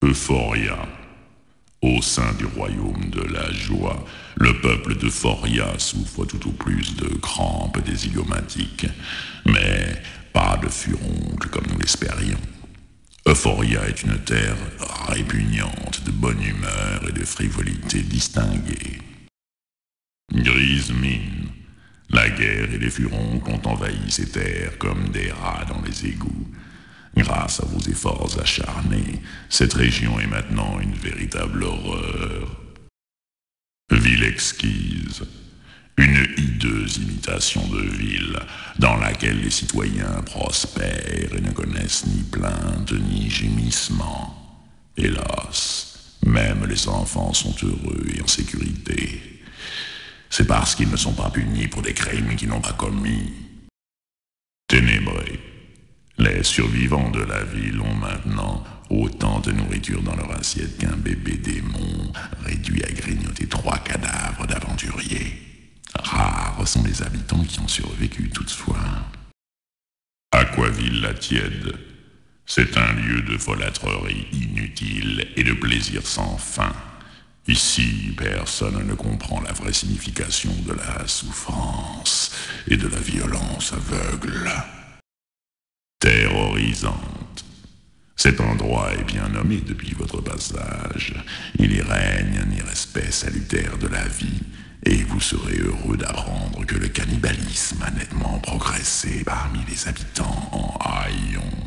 Euphoria. Au sein du royaume de la joie, le peuple d'Euphoria souffre tout au plus de crampes désidiomatiques, mais pas de furoncle comme nous l'espérions. Euphoria est une terre répugnante de bonne humeur et de frivolité distinguée. Grise mine, la guerre et les furoncles ont envahi ces terres comme des rats dans les égouts. Grâce à vos efforts acharnés, cette région est maintenant une véritable horreur. Ville exquise, une hideuse imitation de ville dans laquelle les citoyens prospèrent et ne connaissent ni plaintes ni gémissements. Hélas, même les enfants sont heureux et en sécurité. C'est parce qu'ils ne sont pas punis pour des crimes qu'ils n'ont pas commis. Ténébrés. Les survivants de la ville ont maintenant autant de nourriture dans leur assiette qu'un bébé démon réduit à grignoter 3 cadavres d'aventuriers. Rares sont les habitants qui ont survécu toutefois. Aquaville-la-Tiède, c'est un lieu de folâtrerie inutile et de plaisir sans fin. Ici, personne ne comprend la vraie signification de la souffrance et de la violence aveugle. Terrorisante. Cet endroit est bien nommé depuis votre passage. Il y règne un irrespect salutaire de la vie, et vous serez heureux d'apprendre que le cannibalisme a nettement progressé parmi les habitants en haillons.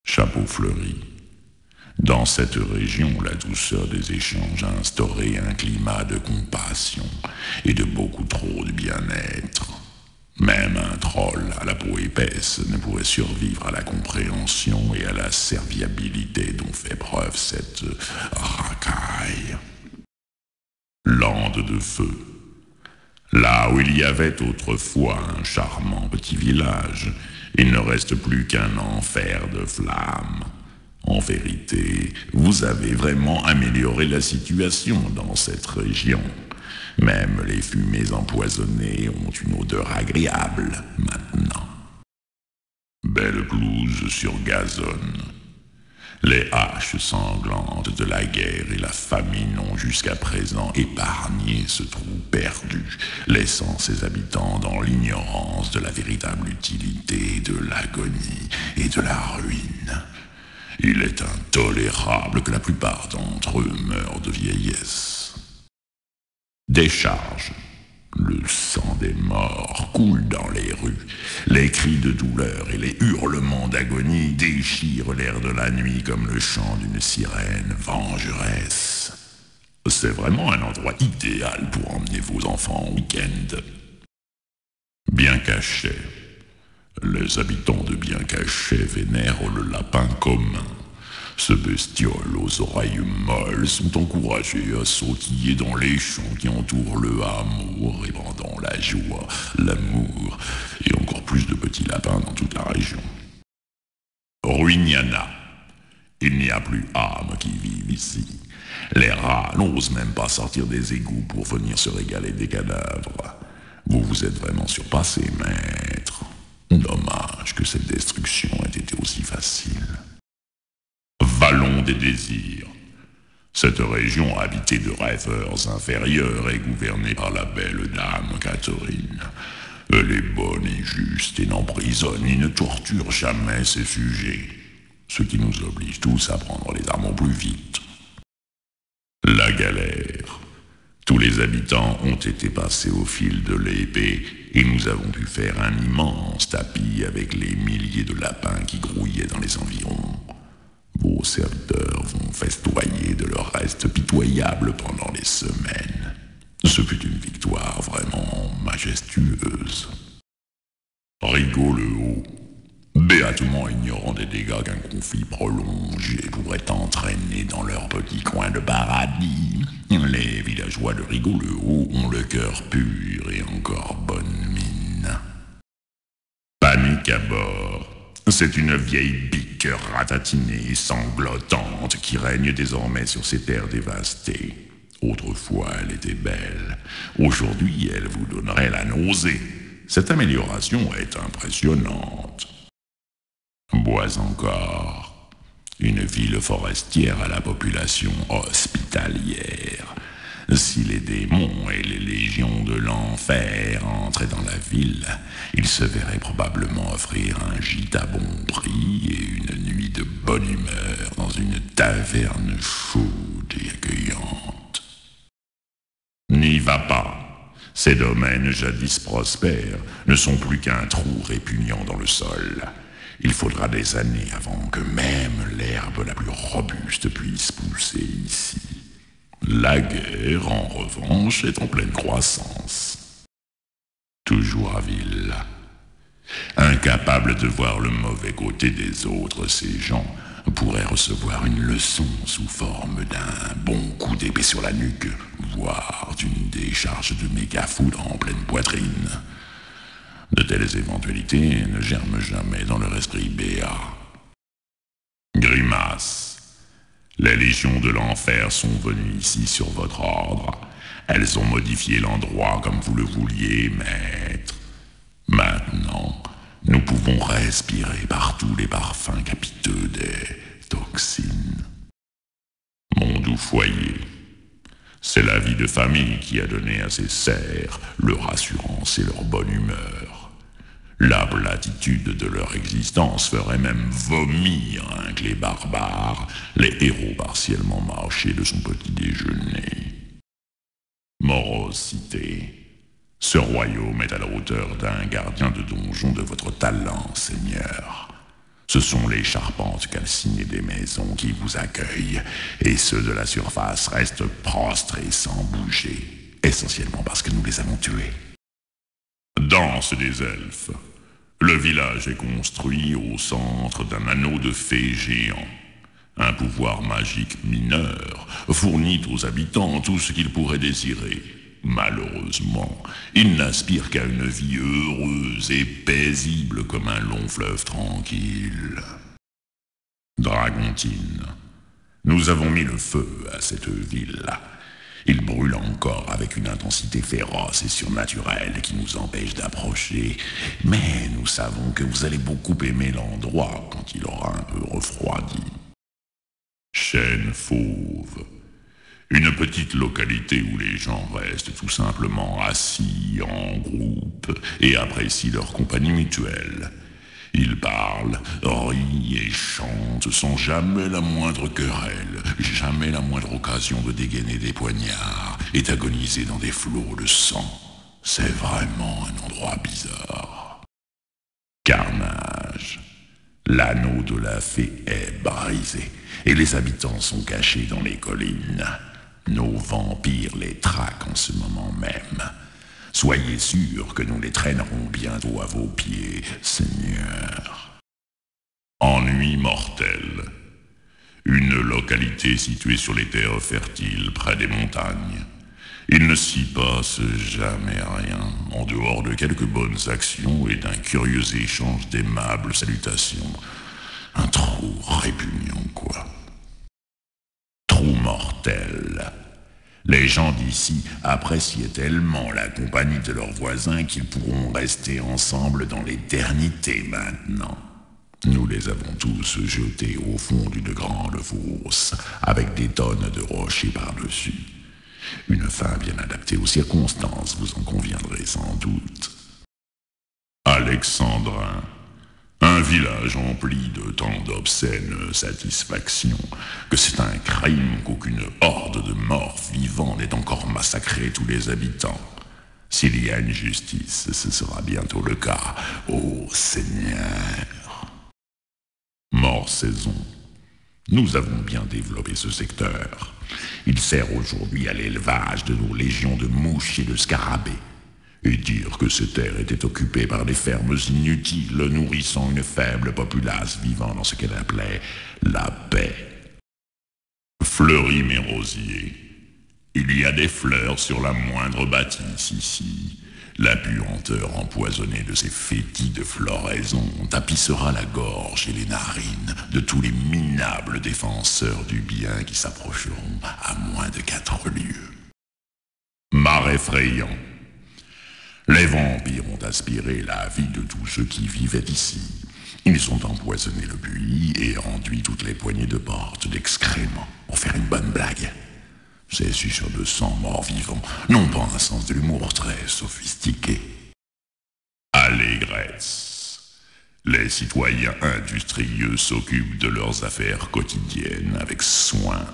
Chapeau fleuri. Dans cette région, la douceur des échanges a instauré un climat de compassion et de beaucoup trop de bien-être. Même un troll à la peau épaisse ne pourrait survivre à la compréhension et à la serviabilité dont fait preuve cette racaille. Lande de feu. Là où il y avait autrefois un charmant petit village, il ne reste plus qu'un enfer de flammes. En vérité, vous avez vraiment amélioré la situation dans cette région. Même les fumées empoisonnées ont une odeur agréable maintenant. Belle blouse sur gazonne. Les haches sanglantes de la guerre et la famine ont jusqu'à présent épargné ce trou perdu, laissant ses habitants dans l'ignorance de la véritable utilité de l'agonie et de la ruine. Il est intolérable que la plupart d'entre eux meurent de vieillesse. Décharge. Le sang des morts coule dans les rues. Les cris de douleur et les hurlements d'agonie déchirent l'air de la nuit comme le chant d'une sirène vengeresse. C'est vraiment un endroit idéal pour emmener vos enfants en week-end. Bien caché. Les habitants de Bien caché vénèrent le lapin commun. Ce bestiole aux oreilles molles sont encouragés à sautiller dans les champs qui entourent le hameau, répandant la joie, l'amour et encore plus de petits lapins dans toute la région. Ruiniana. Il n'y a plus âme qui vivent ici. Les rats n'osent même pas sortir des égouts pour venir se régaler des cadavres. Vous vous êtes vraiment surpassé, maître. Dommage que cette destruction ait été aussi facile. Vallon des désirs. Cette région habitée de rêveurs inférieurs est gouvernée par la belle dame Catherine. Elle est bonne et juste et n'emprisonne ni ne torture jamais ses sujets, ce qui nous oblige tous à prendre les armes au plus vite. La galère. Tous les habitants ont été passés au fil de l'épée et nous avons pu faire un immense tapis avec les milliers de lapins qui grouillaient dans les environs. Vos serviteurs vont festoyer de leur reste pitoyable pendant les semaines. Ce fut une victoire vraiment majestueuse. Rigaud le Haut. Béatement ignorant des dégâts qu'un conflit prolongé pourrait entraîner dans leur petit coin de paradis, les villageois de Rigaud le Haut ont le cœur pur et encore bonne mine. Panique à bord. C'est une vieille bique ratatinée et sanglotante qui règne désormais sur ces terres dévastées. Autrefois, elle était belle. Aujourd'hui, elle vous donnerait la nausée. Cette amélioration est impressionnante. Bois encore. Une ville forestière à la population hospitalière. Si les démons et les légions de l'enfer entraient dans la ville, ils se verraient probablement offrir un gîte à bon prix et une nuit de bonne humeur dans une taverne chaude et accueillante. N'y va pas. Ces domaines jadis prospères ne sont plus qu'un trou répugnant dans le sol. Il faudra des années avant que même l'herbe la plus robuste puisse pousser ici. La guerre, en revanche, est en pleine croissance. Toujours à ville. Incapables de voir le mauvais côté des autres, ces gens pourraient recevoir une leçon sous forme d'un bon coup d'épée sur la nuque, voire d'une décharge de méga-foudre en pleine poitrine. De telles éventualités ne germent jamais dans leur esprit béat. Grimace. Les légions de l'enfer sont venues ici sur votre ordre. Elles ont modifié l'endroit comme vous le vouliez, maître. Maintenant, nous pouvons respirer partout les parfums capiteux des toxines. Mon doux foyer, c'est la vie de famille qui a donné à ces serfs leur assurance et leur bonne humeur. La platitude de leur existence ferait même vomir un clé barbare, les héros partiellement mâchés de son petit déjeuner. Morosité, ce royaume est à la hauteur d'un gardien de donjon de votre talent, Seigneur. Ce sont les charpentes calcinées des maisons qui vous accueillent, et ceux de la surface restent prostrés sans bouger, essentiellement parce que nous les avons tués. Danse des elfes. Le village est construit au centre d'un anneau de fée géant. Un pouvoir magique mineur fournit aux habitants tout ce qu'ils pourraient désirer. Malheureusement, ils n'aspirent qu'à une vie heureuse et paisible comme un long fleuve tranquille. Dragontine. Nous avons mis le feu à cette ville. Il brûle encore avec une intensité féroce et surnaturelle qui nous empêche d'approcher. Mais nous savons que vous allez beaucoup aimer l'endroit quand il aura un peu refroidi. Chêne Fauve. Une petite localité où les gens restent tout simplement assis en groupe et apprécient leur compagnie mutuelle. Ils parlent, rient et chantent sans jamais la moindre querelle, jamais la moindre occasion de dégainer des poignards et d'agoniser dans des flots de sang. C'est vraiment un endroit bizarre. Carnage. L'anneau de la fée est brisé et les habitants sont cachés dans les collines. Nos vampires les traquent en ce moment même. Soyez sûrs que nous les traînerons bientôt à vos pieds, Seigneur. Ennui mortel. Une localité située sur les terres fertiles près des montagnes. Il ne s'y passe jamais rien, en dehors de quelques bonnes actions et d'un curieux échange d'aimables salutations. Un trou répugnant, quoi. Trou mortel. Les gens d'ici apprécient tellement la compagnie de leurs voisins qu'ils pourront rester ensemble dans l'éternité maintenant. Nous les avons tous jetés au fond d'une grande fosse, avec des tonnes de rochers par-dessus. Une fin bien adaptée aux circonstances, vous en conviendrez sans doute. Alexandrin. Un village empli de tant d'obscènes satisfactions que c'est un crime qu'aucune horde de morts vivants n'ait encore massacré tous les habitants. S'il y a une justice, ce sera bientôt le cas. Ô Seigneur! Mort-saison. Nous avons bien développé ce secteur. Il sert aujourd'hui à l'élevage de nos légions de mouches et de scarabées. Et dire que ces terres étaient occupées par des fermes inutiles nourrissant une faible populace vivant dans ce qu'elle appelait la paix. Fleuris mes rosiers. Il y a des fleurs sur la moindre bâtisse ici. La puanteur empoisonnée de ces fétis de floraison tapissera la gorge et les narines de tous les minables défenseurs du bien qui s'approcheront à moins de 4 lieues. Mar effrayant. Les vampires ont aspiré la vie de tous ceux qui vivaient ici. Ils ont empoisonné le puits et enduit toutes les poignées de porte d'excréments pour faire une bonne blague. C'est sur de sang morts vivants, non pas un sens de l'humour très sophistiqué. Allégresse. Les citoyens industrieux s'occupent de leurs affaires quotidiennes avec soin,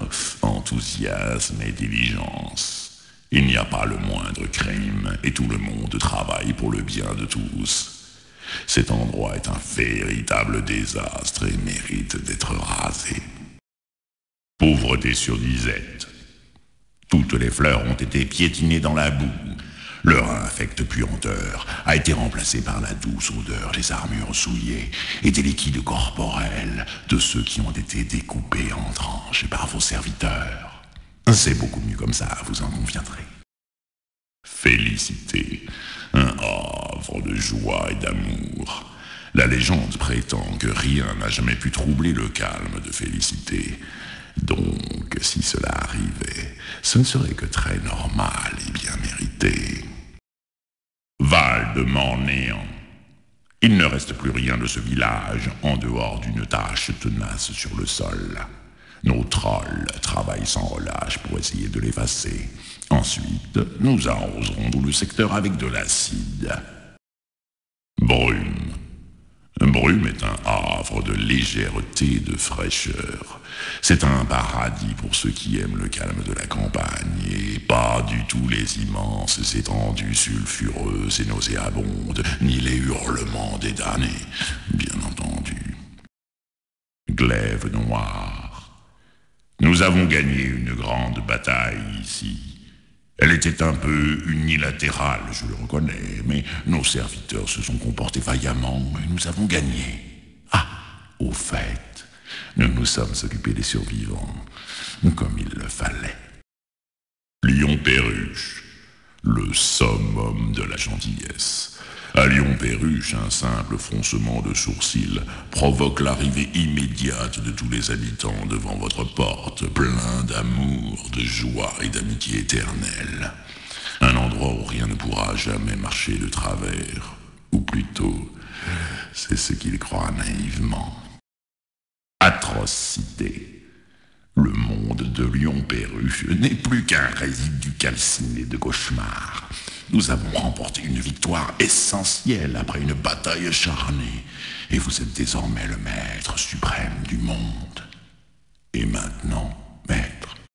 enthousiasme et diligence. Il n'y a pas le moindre crime et tout le monde travaille pour le bien de tous. Cet endroit est un véritable désastre et mérite d'être rasé. Pauvreté sur disette. Toutes les fleurs ont été piétinées dans la boue. Leur infecte puanteur a été remplacée par la douce odeur des armures souillées et des liquides corporels de ceux qui ont été découpés en tranches par vos serviteurs. C'est beaucoup mieux comme ça, vous en conviendrez. Félicité, un havre de joie et d'amour. La légende prétend que rien n'a jamais pu troubler le calme de Félicité. Donc, si cela arrivait, ce ne serait que très normal et bien mérité. Val de Mornéant. Il ne reste plus rien de ce village en dehors d'une tache tenace sur le sol. Nos trolls travaillent sans relâche pour essayer de l'effacer. Ensuite, nous arroserons tout le secteur avec de l'acide. Brume. Brume est un havre de légèreté et de fraîcheur. C'est un paradis pour ceux qui aiment le calme de la campagne et pas du tout les immenses étendues sulfureuses et nauséabondes, ni les hurlements des damnés, bien entendu. Glaive noire. Nous avons gagné une grande bataille ici. Elle était un peu unilatérale, je le reconnais, mais nos serviteurs se sont comportés vaillamment et nous avons gagné. Ah, au fait, nous nous sommes occupés des survivants, comme il le fallait. Lion Perruche, le summum de la gentillesse. À Lion Perruche, un simple froncement de sourcils provoque l'arrivée immédiate de tous les habitants devant votre porte, plein d'amour, de joie et d'amitié éternelle. Un endroit où rien ne pourra jamais marcher de travers. Ou plutôt, c'est ce qu'ils croient naïvement. Atrocité. Le monde de Lion Perruche n'est plus qu'un résidu calciné de cauchemars. Nous avons remporté une victoire essentielle après une bataille acharnée, et vous êtes désormais le maître suprême du monde. Et maintenant, maître,